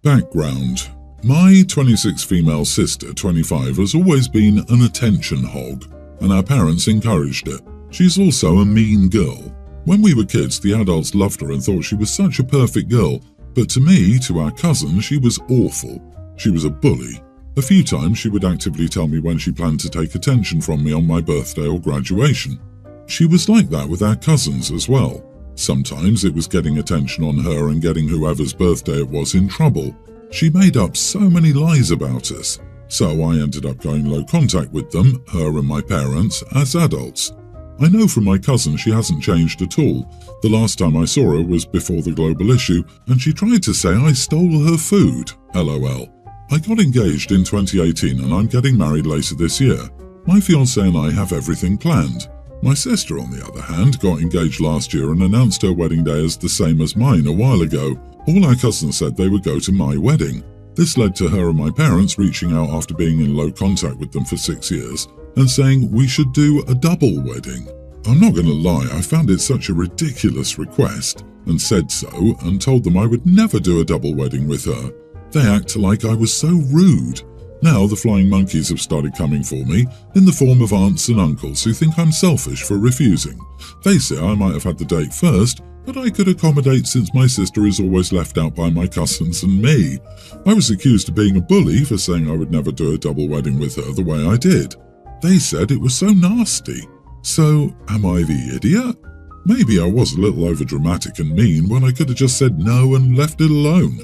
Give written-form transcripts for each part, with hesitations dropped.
Background. My 26 female sister, 25, has always been an attention hog, and our parents encouraged it. She's also a mean girl. When we were kids, the adults loved her and thought she was such a perfect girl, but to me, to our cousin, she was awful. She was a bully. A few times she would actively tell me when she planned to take attention from me on my birthday or graduation. She was like that with our cousins as well. Sometimes it was getting attention on her and getting whoever's birthday it was in trouble. She made up so many lies about us, so I ended up going low contact with them, her and my parents, as adults. I know from my cousin she hasn't changed at all. The last time I saw her was before the global issue, and she tried to say I stole her food. LOL. I got engaged in 2018 and I'm getting married later this year. My fiancé and I have everything planned. My sister, on the other hand, got engaged last year and announced her wedding day as the same as mine a while ago. All our cousins said they would go to my wedding. This led to her and my parents reaching out after being in low contact with them for 6 years and saying we should do a double wedding. I'm not going to lie, I found it such a ridiculous request and said so and told them I would never do a double wedding with her. They acted like I was so rude. Now the flying monkeys have started coming for me in the form of aunts and uncles who think I'm selfish for refusing. They say I might have had the date first, but I could accommodate since my sister is always left out by my cousins and me. I was accused of being a bully for saying I would never do a double wedding with her the way I did. They said it was so nasty. So, am I the idiot? Maybe I was a little overdramatic and mean when I could have just said no and left it alone.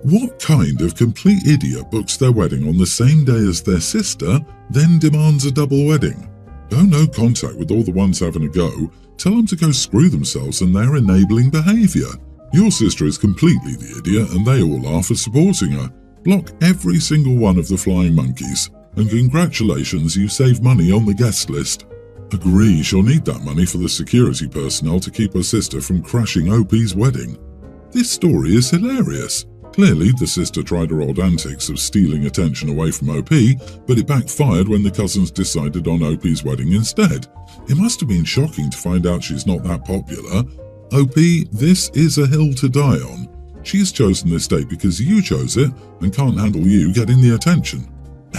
What kind of complete idiot books their wedding on the same day as their sister, then demands a double wedding? Go no contact with all the ones having a go, tell them to go screw themselves and their enabling behaviour. Your sister is completely the idiot and they all are for supporting her. Block every single one of the flying monkeys. And congratulations, you saved money on the guest list. Agree, she'll need that money for the security personnel to keep her sister from crashing OP's wedding. This story is hilarious. Clearly, the sister tried her old antics of stealing attention away from OP, but it backfired when the cousins decided on OP's wedding instead. It must have been shocking to find out she's not that popular. OP, this is a hill to die on. She's chosen this date because you chose it and can't handle you getting the attention.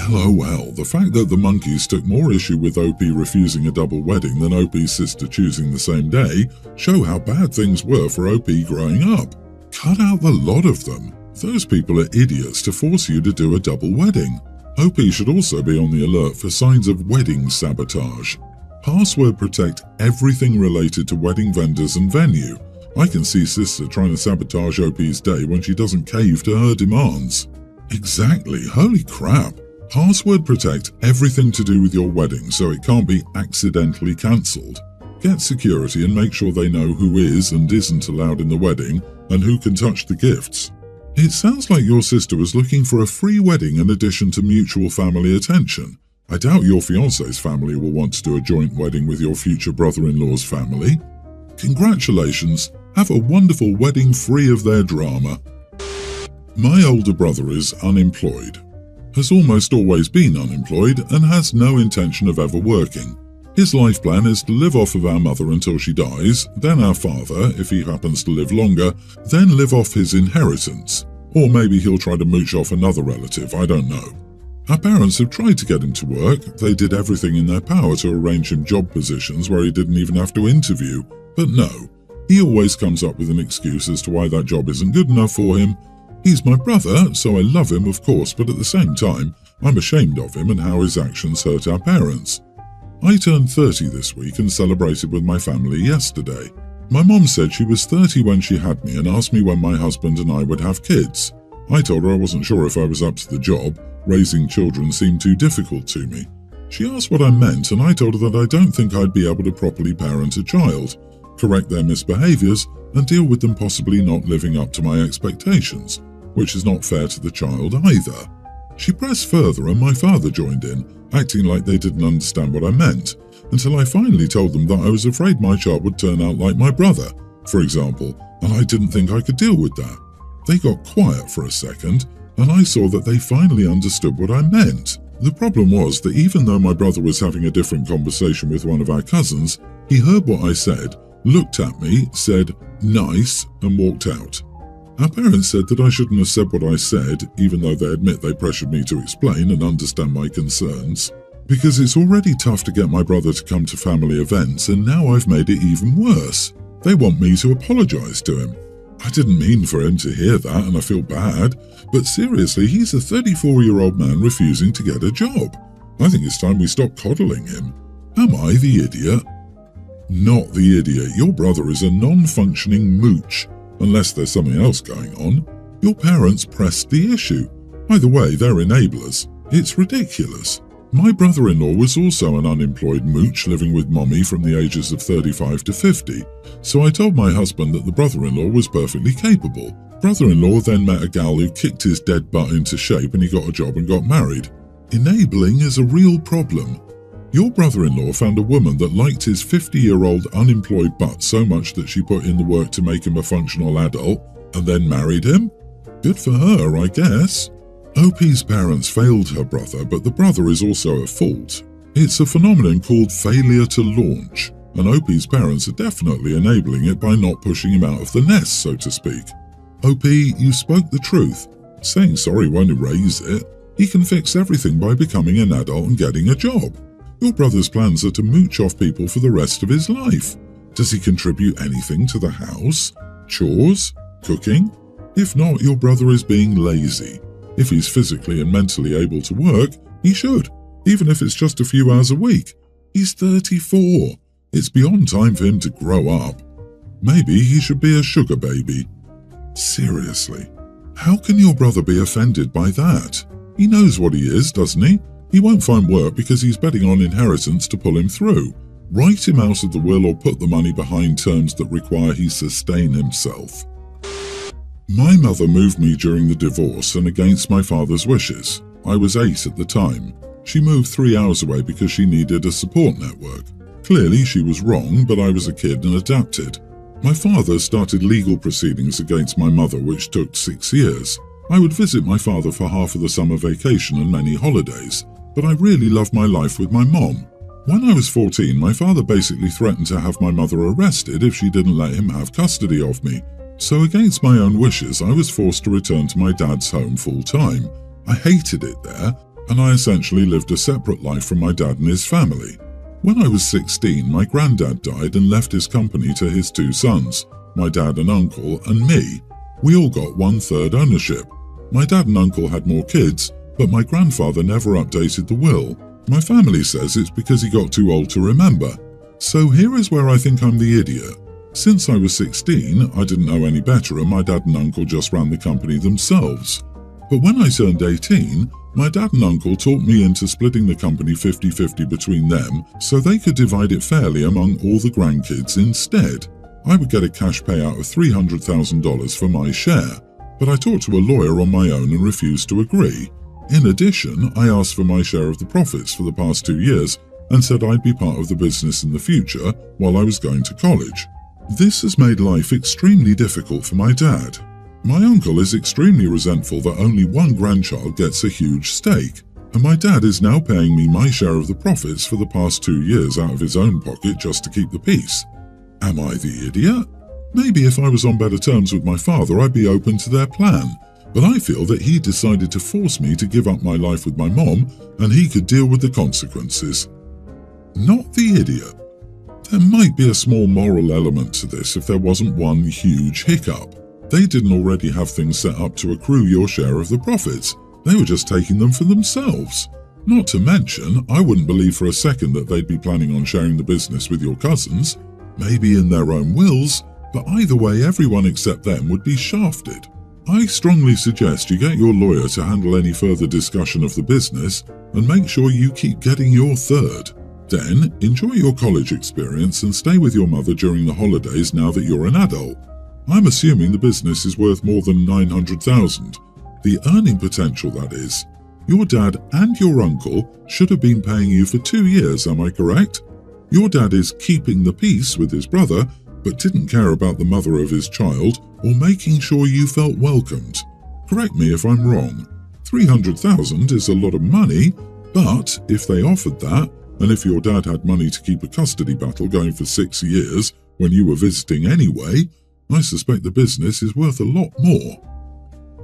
LOL, the fact that the monkeys took more issue with OP refusing a double wedding than OP's sister choosing the same day show how bad things were for OP growing up. Cut out the lot of them. Those people are idiots to force you to do a double wedding. OP should also be on the alert for signs of wedding sabotage. Password protect everything related to wedding vendors and venue. I can see sister trying to sabotage OP's day when she doesn't cave to her demands. Exactly, holy crap. Password protect everything to do with your wedding so it can't be accidentally cancelled. Get security and make sure they know who is and isn't allowed in the wedding and who can touch the gifts. It sounds like your sister was looking for a free wedding in addition to mutual family attention. I doubt your fiancé's family will want to do a joint wedding with your future brother-in-law's family. Congratulations, have a wonderful wedding free of their drama. My older brother is unemployed, has almost always been unemployed and has no intention of ever working. His life plan is to live off of our mother until she dies, then our father, if he happens to live longer, then live off his inheritance. Or maybe he'll try to mooch off another relative, I don't know. Our parents have tried to get him to work. They did everything in their power to arrange him job positions where he didn't even have to interview. But no, he always comes up with an excuse as to why that job isn't good enough for him. He's my brother, so I love him of course, but at the same time, I'm ashamed of him and how his actions hurt our parents. I turned 30 this week and celebrated with my family yesterday. My mom said she was 30 when she had me and asked me when my husband and I would have kids. I told her I wasn't sure if I was up to the job. Raising children seemed too difficult to me. She asked what I meant and I told her that I don't think I'd be able to properly parent a child, correct their misbehaviours and deal with them possibly not living up to my expectations, which is not fair to the child either. She pressed further and my father joined in, acting like they didn't understand what I meant, until I finally told them that I was afraid my child would turn out like my brother, for example, and I didn't think I could deal with that. They got quiet for a second, and I saw that they finally understood what I meant. The problem was that even though my brother was having a different conversation with one of our cousins, he heard what I said, looked at me, said, "Nice," and walked out. Our parents said that I shouldn't have said what I said, even though they admit they pressured me to explain and understand my concerns. Because it's already tough to get my brother to come to family events, and now I've made it even worse. They want me to apologise to him. I didn't mean for him to hear that, and I feel bad, but seriously, he's a 34-year-old man refusing to get a job. I think it's time we stop coddling him. Am I the idiot? Not the idiot. Your brother is a non-functioning mooch, unless there's something else going on. Your parents pressed the issue. Either way, they're enablers. It's ridiculous. My brother-in-law was also an unemployed mooch living with mommy from the ages of 35 to 50, so I told my husband that the brother-in-law was perfectly capable. Brother-in-law then met a gal who kicked his dead butt into shape and he got a job and got married. Enabling is a real problem. Your brother-in-law found a woman that liked his 50-year-old unemployed butt so much that she put in the work to make him a functional adult and then married him? Good for her, I guess. OP's parents failed her brother, but the brother is also at fault. It's a phenomenon called failure to launch, and OP's parents are definitely enabling it by not pushing him out of the nest, so to speak. OP, you spoke the truth. Saying sorry won't erase it. He can fix everything by becoming an adult and getting a job. Your brother's plans are to mooch off people for the rest of his life. Does he contribute anything to the house? Chores? Cooking? If not, your brother is being lazy. If he's physically and mentally able to work, he should, even if it's just a few hours a week. He's 34. It's beyond time for him to grow up. Maybe he should be a sugar baby. Seriously, how can your brother be offended by that? He knows what he is, doesn't he? He won't find work because he's betting on inheritance to pull him through. Write him out of the will or put the money behind terms that require he sustain himself. My mother moved me during the divorce and against my father's wishes. I was 8 at the time. She moved 3 hours away because she needed a support network. Clearly she was wrong, but I was a kid and adapted. My father started legal proceedings against my mother, which took 6 years. I would visit my father for half of the summer vacation and many holidays, but I really loved my life with my mom. When I was 14, my father basically threatened to have my mother arrested if she didn't let him have custody of me. So against my own wishes, I was forced to return to my dad's home full-time. I hated it there, and I essentially lived a separate life from my dad and his family. When I was 16, my granddad died and left his company to his 2 sons, my dad and uncle, and me. We all got 1/3 ownership. My dad and uncle had more kids, but my grandfather never updated the will. My family says it's because he got too old to remember. So here is where I think I'm the idiot. Since I was 16, I didn't know any better and my dad and uncle just ran the company themselves. But when I turned 18, my dad and uncle talked me into splitting the company 50-50 between them so they could divide it fairly among all the grandkids instead. I would get a cash payout of $300,000 for my share, but I talked to a lawyer on my own and refused to agree. In addition, I asked for my share of the profits for the past 2 years and said I'd be part of the business in the future while I was going to college. This has made life extremely difficult for my dad. My uncle is extremely resentful that only one grandchild gets a huge stake, and my dad is now paying me my share of the profits for the past 2 years out of his own pocket just to keep the peace. Am I the idiot? Maybe if I was on better terms with my father, I'd be open to their plan, but I feel that he decided to force me to give up my life with my mom and he could deal with the consequences. Not the idiot. There might be a small moral element to this if there wasn't one huge hiccup. They didn't already have things set up to accrue your share of the profits. They were just taking them for themselves. Not to mention, I wouldn't believe for a second that they'd be planning on sharing the business with your cousins. Maybe in their own wills, but either way everyone except them would be shafted. I strongly suggest you get your lawyer to handle any further discussion of the business and make sure you keep getting your third. Then, enjoy your college experience and stay with your mother during the holidays now that you're an adult. I'm assuming the business is worth more than $900,000. The earning potential, that is. Your dad and your uncle should have been paying you for 2 years, am I correct? Your dad is keeping the peace with his brother, but didn't care about the mother of his child or making sure you felt welcomed. Correct me if I'm wrong. $300,000 is a lot of money, but if they offered that, and if your dad had money to keep a custody battle going for 6 years when you were visiting anyway, I suspect the business is worth a lot more."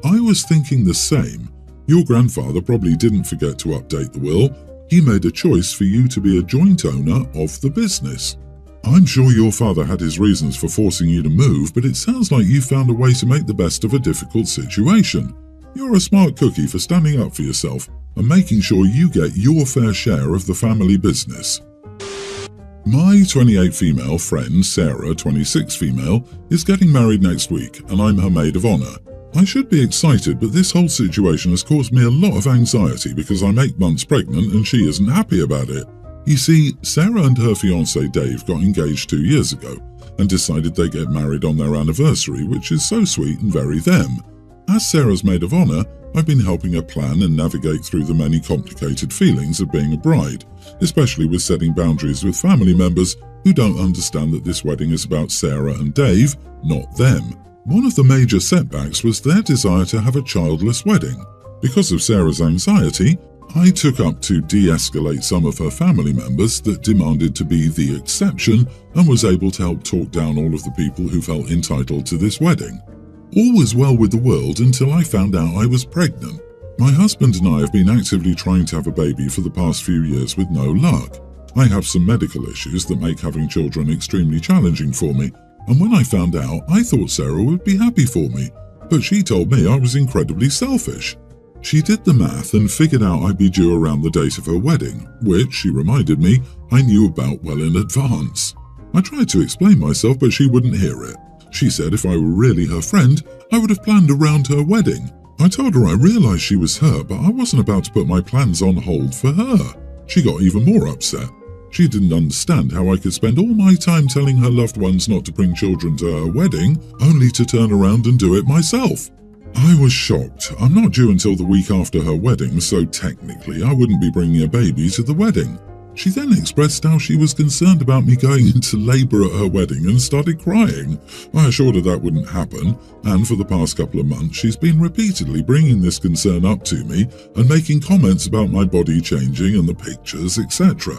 I was thinking the same. Your grandfather probably didn't forget to update the will. He made a choice for you to be a joint owner of the business. I'm sure your father had his reasons for forcing you to move, but it sounds like you found a way to make the best of a difficult situation. You're a smart cookie for standing up for yourself and making sure you get your fair share of the family business. My 28 female friend, Sarah, 26 female, is getting married next week, and I'm her maid of honor. I should be excited, but this whole situation has caused me a lot of anxiety because I'm 8 months pregnant and she isn't happy about it. You see, Sarah and her fiancé Dave got engaged 2 years ago and decided they'd get married on their anniversary, which is so sweet and very them. As Sarah's maid of honor, I've been helping her plan and navigate through the many complicated feelings of being a bride, especially with setting boundaries with family members who don't understand that this wedding is about Sarah and Dave, not them. One of the major setbacks was their desire to have a childless wedding. Because of Sarah's anxiety, I took up to de-escalate some of her family members that demanded to be the exception and was able to help talk down all of the people who felt entitled to this wedding. All was well with the world until I found out I was pregnant. My husband and I have been actively trying to have a baby for the past few years with no luck. I have some medical issues that make having children extremely challenging for me, and when I found out, I thought Sarah would be happy for me, but she told me I was incredibly selfish. She did the math and figured out I'd be due around the date of her wedding, which, she reminded me, I knew about well in advance. I tried to explain myself, but she wouldn't hear it. She said if I were really her friend, I would have planned around her wedding. I told her I realized she was hurt, but I wasn't about to put my plans on hold for her. She got even more upset. She didn't understand how I could spend all my time telling her loved ones not to bring children to her wedding, only to turn around and do it myself. I was shocked. I'm not due until the week after her wedding, so technically I wouldn't be bringing a baby to the wedding. She then expressed how she was concerned about me going into labor at her wedding and started crying. I assured her that wouldn't happen, and for the past couple of months she's been repeatedly bringing this concern up to me and making comments about my body changing and the pictures, etc.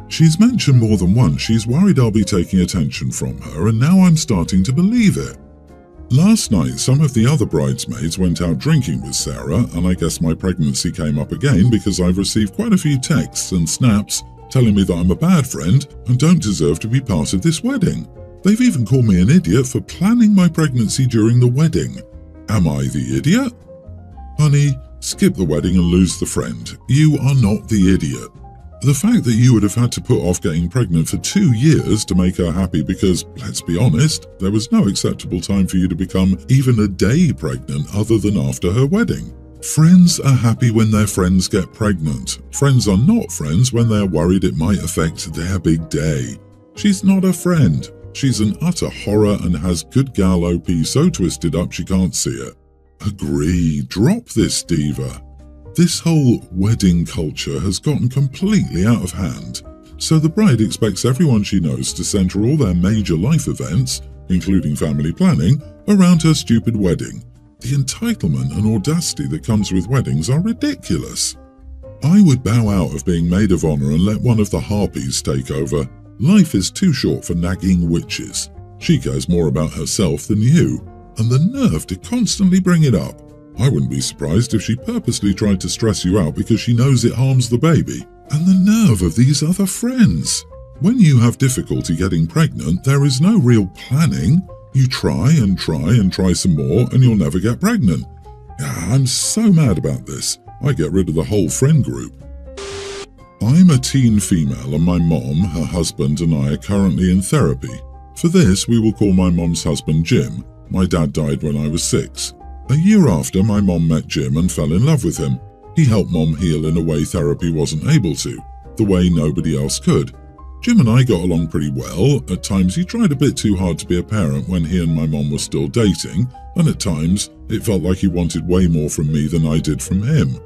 She's mentioned more than once she's worried I'll be taking attention from her, and now I'm starting to believe it. Last night, some of the other bridesmaids went out drinking with Sarah, and I guess my pregnancy came up again because I've received quite a few texts and snaps telling me that I'm a bad friend and don't deserve to be part of this wedding. They've even called me an idiot for planning my pregnancy during the wedding. Am I the idiot? Honey, skip the wedding and lose the friend. You are not the idiot. The fact that you would have had to put off getting pregnant for 2 years to make her happy because, let's be honest, there was no acceptable time for you to become even a day pregnant other than after her wedding. Friends are happy when their friends get pregnant. Friends are not friends when they're worried it might affect their big day. She's not a friend. She's an utter horror and has good gal OP so twisted up she can't see it. Agree, drop this diva. This whole wedding culture has gotten completely out of hand, so the bride expects everyone she knows to center all their major life events, including family planning, around her stupid wedding. The entitlement and audacity that comes with weddings are ridiculous. I would bow out of being maid of honor and let one of the harpies take over. Life is too short for nagging witches. She cares more about herself than you, and the nerve to constantly bring it up. I wouldn't be surprised if she purposely tried to stress you out because she knows it harms the baby. And the nerve of these other friends. When you have difficulty getting pregnant, there is no real planning. You try and try some more and you'll never get pregnant. I'm so mad about this. I get rid of the whole friend group. I'm a teen female and my mom, her husband and I are currently in therapy. For this, we will call my mom's husband Jim. My dad died when I was 6. A year after, my mom met Jim and fell in love with him. He helped mom heal in a way therapy wasn't able to, the way nobody else could. Jim and I got along pretty well. At times he tried a bit too hard to be a parent when he and my mom were still dating, and at times it felt like he wanted way more from me than I did from him.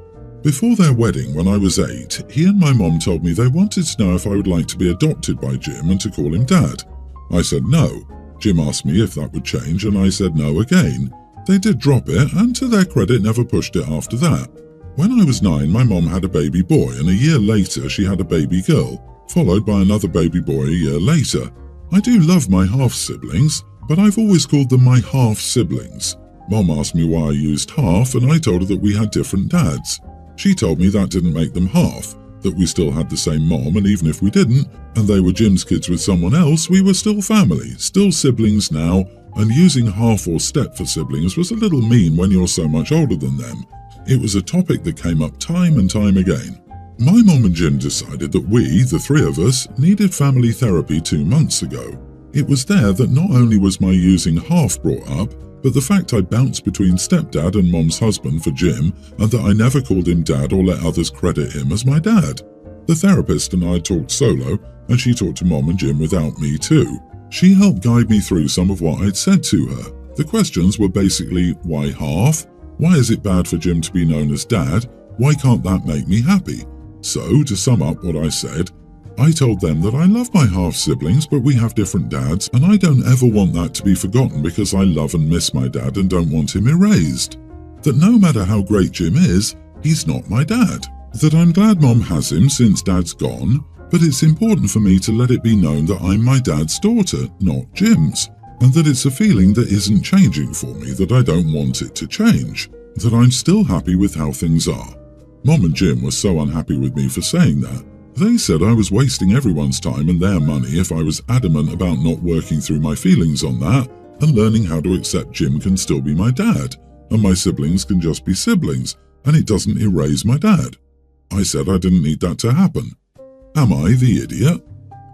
Before their wedding, when I was 8, he and my mom told me they wanted to know if I would like to be adopted by Jim and to call him Dad. I said no. Jim asked me if that would change, and I said no again. They did drop it, and to their credit never pushed it after that. When I was 9, my mom had a baby boy, and a year later she had a baby girl, followed by another baby boy a year later. I do love my half-siblings. but I've always called them my half-siblings. Mom asked me why I used half, and I told her that we had different dads. She told me that didn't make them half, that we still had the same mom, and even if we didn't, and they were Jim's kids with someone else, we were still family, still siblings now, and using half or step for siblings was a little mean when you're so much older than them. It was a topic that came up time and time again. My mom and Jim decided that we, the three of us, needed family therapy 2 months ago. It was there that not only was my using half brought up, but the fact I bounced between stepdad and mom's husband for Jim, and that I never called him dad or let others credit him as my dad. The therapist and I talked solo, and she talked to mom and Jim without me too. She helped guide me through some of what I'd said to her. The questions were basically, why half? Why is it bad for Jim to be known as dad? Why can't that make me happy? So, to sum up what I said, I told them that I love my half-siblings, but we have different dads, and I don't ever want that to be forgotten because I love and miss my dad and don't want him erased. That no matter how great Jim is, he's not my dad. That I'm glad Mom has him since Dad's gone, but it's important for me to let it be known that I'm my dad's daughter, not Jim's, and that it's a feeling that isn't changing for me, that I don't want it to change, that I'm still happy with how things are. Mom and Jim were so unhappy with me for saying that. They said I was wasting everyone's time and their money if I was adamant about not working through my feelings on that and learning how to accept Jim can still be my dad, and my siblings can just be siblings, and it doesn't erase my dad. I said I didn't need that to happen. Am I the idiot?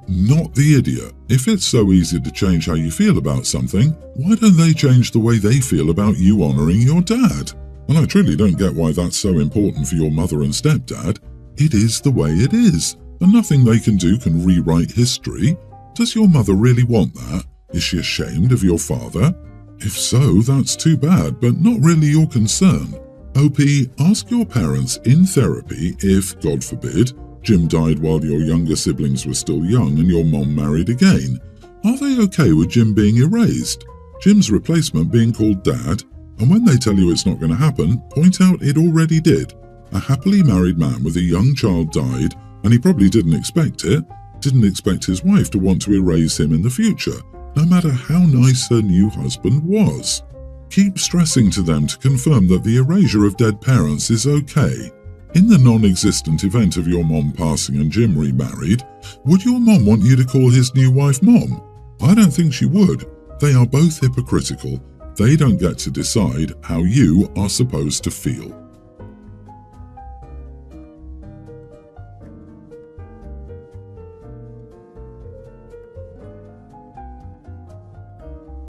Not the idiot. If it's so easy to change how you feel about something, why don't they change the way they feel about you honoring your dad? And I truly don't get why that's so important for your mother and stepdad. It is the way it is, and nothing they can do can rewrite history. Does your mother really want that? Is she ashamed of your father? If so, that's too bad, but not really your concern. OP, ask your parents in therapy if, God forbid, Jim died while your younger siblings were still young and your mom married again. Are they okay with Jim being erased? Jim's replacement being called Dad? And when they tell you it's not going to happen, point out it already did. A happily married man with a young child died, and he probably didn't expect it. Didn't expect his wife to want to erase him in the future, no matter how nice her new husband was. Keep stressing to them to confirm that the erasure of dead parents is okay. In the non-existent event of your mom passing and Jim remarried, would your mom want you to call his new wife Mom? I don't think she would. They are both hypocritical. They don't get to decide how you are supposed to feel.